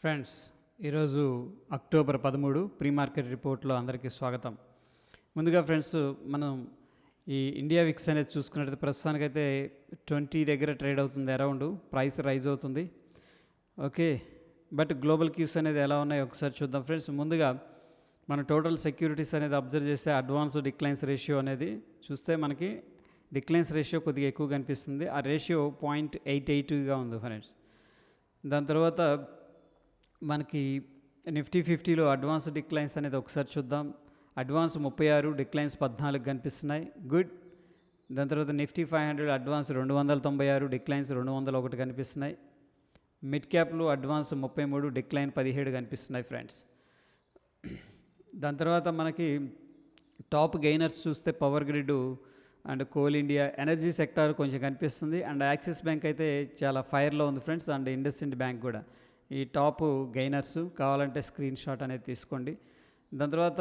Friends, ఈరోజు October 13 pre market రిపోర్ట్లో అందరికీ స్వాగతం. ముందుగా ఫ్రెండ్స్, మనం ఈ ఇండియా విక్స్ అనేది చూసుకున్నట్లయితే ప్రస్తుతానికైతే 20 దగ్గర ట్రేడ్ అవుతుంది. అరౌండ్ ప్రైస్ రైజ్ అవుతుంది. ఓకే, బట్ గ్లోబల్ క్యూస్ అనేది ఎలా ఉన్నాయో ఒకసారి చూద్దాం ఫ్రెండ్స్. ముందుగా మన టోటల్ సెక్యూరిటీస్ అనేది అబ్జర్వ్ చేస్తే అడ్వాన్స్ డిక్లైన్స్ రేషియో అనేది చూస్తే మనకి డిక్లైన్స్ రేషియో కొద్దిగా ఎక్కువ కనిపిస్తుంది. ఆ రేషియో 0.88గా ఉంది ఫ్రెండ్స్. దాని తర్వాత మనకి నిఫ్టీ 50లో అడ్వాన్స్ డిక్లైన్స్ అనేది ఒకసారి చూద్దాం. అడ్వాన్స్ 36, డిక్లైన్స్ 14 కనిపిస్తున్నాయి. గుడ్. దాని తర్వాత నిఫ్టీ 500 అడ్వాన్స్ 296, డిక్లైన్స్ 201 కనిపిస్తున్నాయి. మిడ్ క్యాప్లో అడ్వాన్స్ 33, డిక్లైన్ 17 కనిపిస్తున్నాయి ఫ్రెండ్స్. దాని తర్వాత మనకి టాప్ గెయినర్స్ చూస్తే power grid and coal India, energy sector కొంచెం కనిపిస్తుంది. అండ్ యాక్సిస్ బ్యాంక్ అయితే చాలా ఫైర్లో ఉంది ఫ్రెండ్స్. అండ్ ఇండస్ఇండ్ బ్యాంక్ కూడా ఈ టాప్ గెయినర్స్. కావాలంటే స్క్రీన్ షాట్ అనేది తీసుకోండి. దాని తర్వాత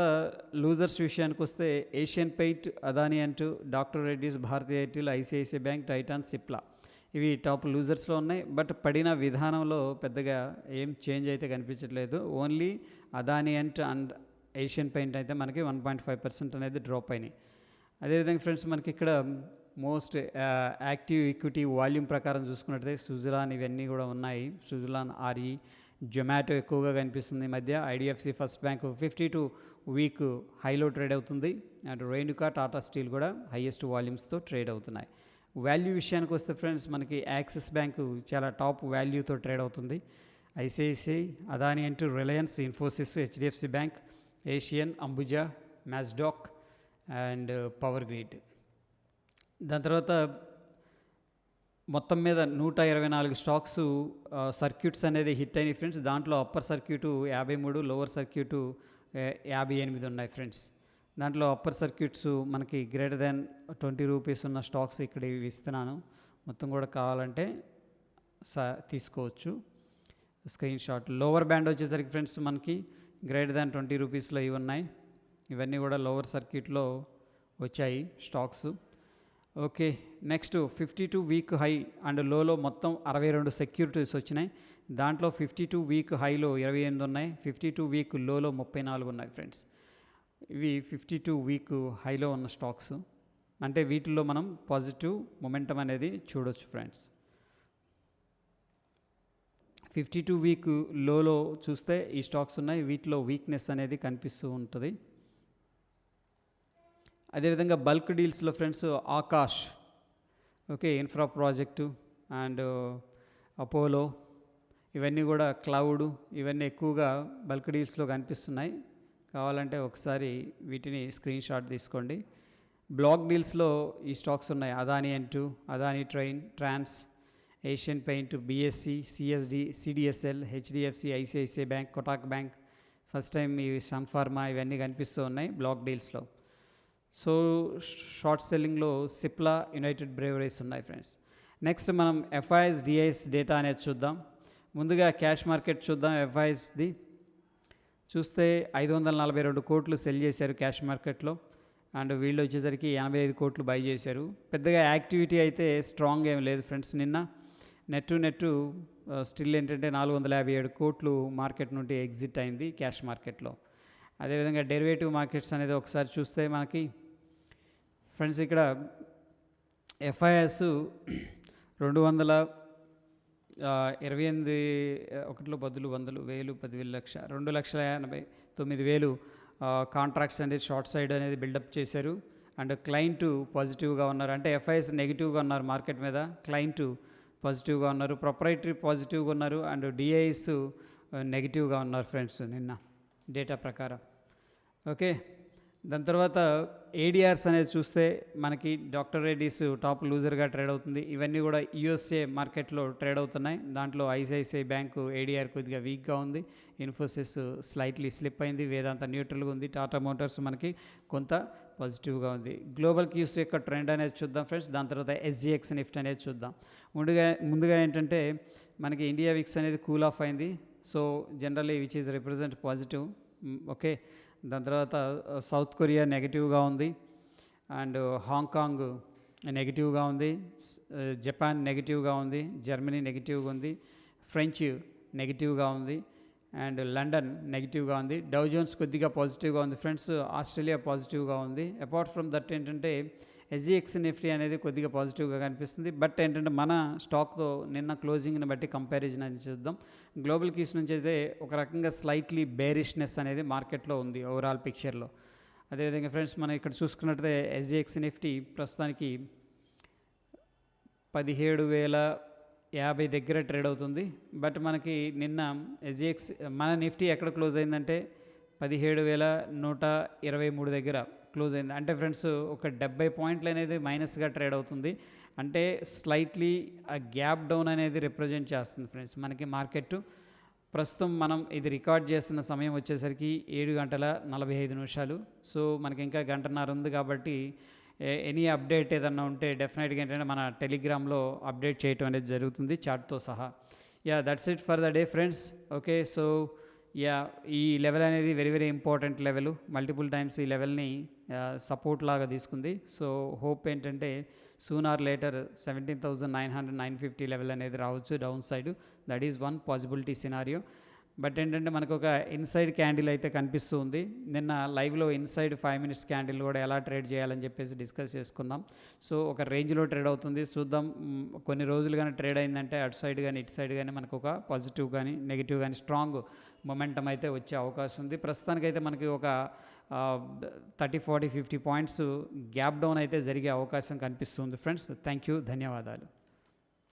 లూజర్స్ విషయానికి వస్తే Asian paint, Adani and doctor Reddy's, Bharti Airtel, ICICI bank, Titan, Cipla ఇవి టాప్ లూజర్స్లో ఉన్నాయి. బట్ పడిన విధానంలో పెద్దగా ఏం చేంజ్ అయితే కనిపించట్లేదు. Only Adani and Asian paint అయితే మనకి 1.5% అనేది డ్రాప్ అయినాయి. అదేవిధంగా ఫ్రెండ్స్, మనకి ఇక్కడ మోస్ట్ యాక్టివ్ ఈక్విటీ వాల్యూమ్ ప్రకారం చూసుకున్నట్లయితే సుజలాన్ ఇవన్నీ కూడా ఉన్నాయి. సుజలాన్, ఆర్ఈ, జొమాటో ఎక్కువగా కనిపిస్తుంది ఈ మధ్య. ఐడిఎఫ్సి ఫస్ట్ బ్యాంక్ 52 వీక్ హైలో ట్రేడ్ అవుతుంది. అండ్ రేణుకా, టాటా స్టీల్ కూడా హైయెస్ట్ వాల్యూమ్స్తో ట్రేడ్ అవుతున్నాయి. వాల్యూ విషయానికి వస్తే ఫ్రెండ్స్, మనకి యాక్సిస్ బ్యాంకు చాలా టాప్ వాల్యూతో ట్రేడ్ అవుతుంది. ఐసిఐసిఐ, అదానీ అంటూ Reliance, Infosys, HDFC bank, Asian, Ambuja, మ్యాస్డాక్ అండ్ పవర్ గ్రిడ్. దాని తర్వాత మొత్తం మీద 124 స్టాక్స్ సర్క్యూట్స్ అనేది హిట్ అయినాయి ఫ్రెండ్స్. దాంట్లో అప్పర్ సర్క్యూటు 53, లోవర్ సర్క్యూటు 58 ఉన్నాయి ఫ్రెండ్స్. దాంట్లో అప్పర్ సర్క్యూట్స్ మనకి గ్రేటర్ దాన్ 20 రూపీస్ ఉన్న స్టాక్స్ ఇక్కడ ఇవి ఇస్తున్నాను. మొత్తం కూడా కావాలంటే తీసుకోవచ్చు స్క్రీన్ షాట్. లోవర్ బ్యాండ్ వచ్చేసరికి ఫ్రెండ్స్ మనకి గ్రేటర్ దాన్ 20 రూపీస్లో ఇవి ఉన్నాయి. ఇవన్నీ కూడా లోవర్ సర్క్యూట్లో వచ్చాయి stocks. Okay, next 52 week high and లోలో మొత్తం 62 సెక్యూరిటీస్ వచ్చినాయి. దాంట్లో 52 వీక్ హైలో 28 ఉన్నాయి. 52 వీక్ లోలో 34 ఉన్నాయి ఫ్రెండ్స్. ఇవి 52 వీక్ హైలో ఉన్న స్టాక్స్. అంటే వీటిల్లో మనం పాజిటివ్ మొమెంటం అనేది చూడొచ్చు ఫ్రెండ్స్. 52 వీక్ లోలో చూస్తే ఈ స్టాక్స్ ఉన్నాయి. వీటిలో వీక్నెస్ అనేది కనిపిస్తూ ఉంటుంది. అదేవిధంగా బల్క్ డీల్స్లో friends Aakash, okay, infra project and Apollo ఇవన్నీ కూడా క్లౌడ్ ఇవన్నీ ఎక్కువగా బల్క్ డీల్స్లో కనిపిస్తున్నాయి. కావాలంటే ఒకసారి వీటిని స్క్రీన్ షాట్ తీసుకోండి. బ్లాక్ డీల్స్లో ఈ స్టాక్స్ ఉన్నాయి. అదానీ అంటూ, అదానీ ట్రైన్, ట్రాన్స్, Asian paint, BSC, CSD, CDSL, HDFC, ICICI bank, Kotak bank, first time ఈ సన్ ఫార్మా ఇవన్నీ కనిపిస్తూ ఉన్నాయి బ్లాక్ డీల్స్లో. సో షార్ట్ సెల్లింగ్లో సిప్లా, యునైటెడ్ బ్రేవరీస్ ఉన్నాయి ఫ్రెండ్స్. నెక్స్ట్ మనం ఎఫ్ఐఎస్, డిఐఎస్ డేటా అనేది చూద్దాం. ముందుగా క్యాష్ మార్కెట్ చూద్దాం. ఎఫ్ఐఎస్ది చూస్తే 542 కోట్లు సెల్ చేశారు క్యాష్ మార్కెట్లో. అండ్ వీళ్ళు వచ్చేసరికి 85 కోట్లు బై చేశారు. పెద్దగా యాక్టివిటీ అయితే స్ట్రాంగ్ ఏం లేదు ఫ్రెండ్స్. నిన్న నెట్టు స్టిల్ ఏంటంటే 457 కోట్లు మార్కెట్ నుండి ఎగ్జిట్ అయింది క్యాష్ మార్కెట్లో. అదేవిధంగా డెరివేటివ్ మార్కెట్స్ అనేది ఒకసారి చూస్తే మనకి ఫ్రెండ్స్ ఇక్కడ ఎఫ్ఐఎస్ 228 ఒకటిలో బదులు 100, 1000, 10,000 లక్ష 2,89,000 కాంట్రాక్ట్స్ అనేది షార్ట్ సైడ్ అనేది బిల్డప్ చేశారు. అండ్ క్లయింట్ పాజిటివ్గా ఉన్నారు. అంటే ఎఫ్ఐఎస్ నెగిటివ్గా ఉన్నారు మార్కెట్ మీద, క్లయింట్ పాజిటివ్గా ఉన్నారు, ప్రొప్రైటరీ పాజిటివ్గా ఉన్నారు, అండ్ డిఐఎస్ నెగిటివ్గా ఉన్నారు ఫ్రెండ్స్ నిన్న డేటా ప్రకారం. ఓకే, దాని తర్వాత ఏడిఆర్స్ అనేది చూస్తే మనకి డాక్టర్ రెడ్డీస్ టాప్ లూజర్గా ట్రేడ్ అవుతుంది. ఇవన్నీ కూడా యూఎస్ఏ మార్కెట్లో ట్రేడ్ అవుతున్నాయి. దాంట్లో ఐసిఐసిఐ బ్యాంకు ఏడిఆర్ కొద్దిగా వీక్గా ఉంది. ఇన్ఫోసిస్ స్లైట్లీ స్లిప్ అయింది. వేదాంత న్యూట్రల్గా ఉంది. టాటా మోటార్స్ మనకి కొంత పాజిటివ్గా ఉంది. గ్లోబల్ క్యూస్ యొక్క ట్రెండ్ అనేది చూద్దాం ఫ్రెండ్స్. దాని తర్వాత ఎస్జిఎక్స్ నిఫ్టీ అనేది చూద్దాం. ముందుగా ఏంటంటే మనకి ఇండియా విక్స్ అనేది కూల్ ఆఫ్ అయింది. So generally which is represent positive. Okay, దాని తర్వాత సౌత్ కొరియా నెగిటివ్గా ఉంది. అండ్ హాంకాంగ్ నెగిటివ్గా ఉంది. జపాన్ నెగిటివ్గా ఉంది. జర్మనీ నెగిటివ్గా ఉంది. ఫ్రెంచ్ నెగిటివ్గా ఉంది. అండ్ లండన్ నెగిటివ్గా ఉంది. డౌ జోన్స్ కొద్దిగా పాజిటివ్గా ఉంది ఫ్రెండ్స్. ఆస్ట్రేలియా పాజిటివ్గా ఉంది. అపార్ట్ ఫ్రమ్ దట్ ఏంటంటే ఎస్జిఎక్స్ నిఫ్టీ అనేది కొద్దిగా పాజిటివ్గా కనిపిస్తుంది. బట్ ఏంటంటే మన స్టాక్తో నిన్న క్లోజింగ్ని బట్టి కంపారిజన్ అనేది చూద్దాం. గ్లోబల్ కీస్ నుంచి అయితే ఒక రకంగా స్లైట్లీ బేరిష్నెస్ అనేది మార్కెట్లో ఉంది ఓవరాల్ పిక్చర్లో. అదేవిధంగా ఫ్రెండ్స్ మనం ఇక్కడ చూసుకున్నట్లయితే ఎస్జిఎక్స్ నిఫ్టీ ప్రస్తుతానికి 17,050 దగ్గర ట్రేడ్ అవుతుంది. బట్ మనకి నిన్న ఎస్జిఎక్స్ మన నిఫ్టీ ఎక్కడ క్లోజ్ అయిందంటే 17,123 దగ్గర క్లోజ్ అయింది. అంటే ఫ్రెండ్స్ ఒక 70 పాయింట్లు అనేది మైనస్గా ట్రేడ్ అవుతుంది. అంటే స్లైట్లీ ఆ గ్యాప్ డౌన్ అనేది రిప్రజెంట్ చేస్తుంది ఫ్రెండ్స్ మనకి మార్కెట్. ప్రస్తుతం మనం ఇది రికార్డ్ చేస్తున్న సమయం వచ్చేసరికి 7:45. సో మనకి ఇంకా గంటన్నర ఉంది కాబట్టి ఎనీ అప్డేట్ ఏదన్నా ఉంటే డెఫినెట్గా ఏంటంటే మన టెలిగ్రామ్లో అప్డేట్ చేయటం అనేది జరుగుతుంది చార్ట్తో సహా. Yeah that's it for the day friends. Okay, so yeah ఈ లెవెల్ అనేది very very important level. Multiple times ఈ లెవెల్ని సపోర్ట్ లాగా తీసుకుంది. సో హోప్ ఏంటంటే సూన్ ఆర్ లేటర్ 17,900 950 లెవెల్ అనేది రావచ్చు down side. That is one possibility scenario. But ఏంటంటే మనకు ఒక ఇన్సైడ్ క్యాండిల్ అయితే కనిపిస్తూ ఉంది. నిన్న లైవ్లో ఇన్సైడ్ 5 minutes క్యాండిల్ కూడా ఎలా ట్రేడ్ చేయాలని చెప్పేసి డిస్కస్ చేసుకుందాం. సో ఒక రేంజ్లో ట్రేడ్ అవుతుంది చూద్దాం. కొన్ని రోజులు కానీ ట్రేడ్ అయిందంటే అటు సైడ్ కానీ ఇటు సైడ్ కానీ మనకు ఒక పాజిటివ్ కానీ నెగిటివ్ కానీ స్ట్రాంగ్ మొమెంటం అయితే వచ్చే అవకాశం ఉంది. ప్రస్తుతానికైతే మనకి ఒక 30, 40, 50 పాయింట్స్ గ్యాప్ డౌన్ అయితే జరిగే అవకాశం కనిపిస్తుంది ఫ్రెండ్స్. థ్యాంక్ యూ, ధన్యవాదాలు.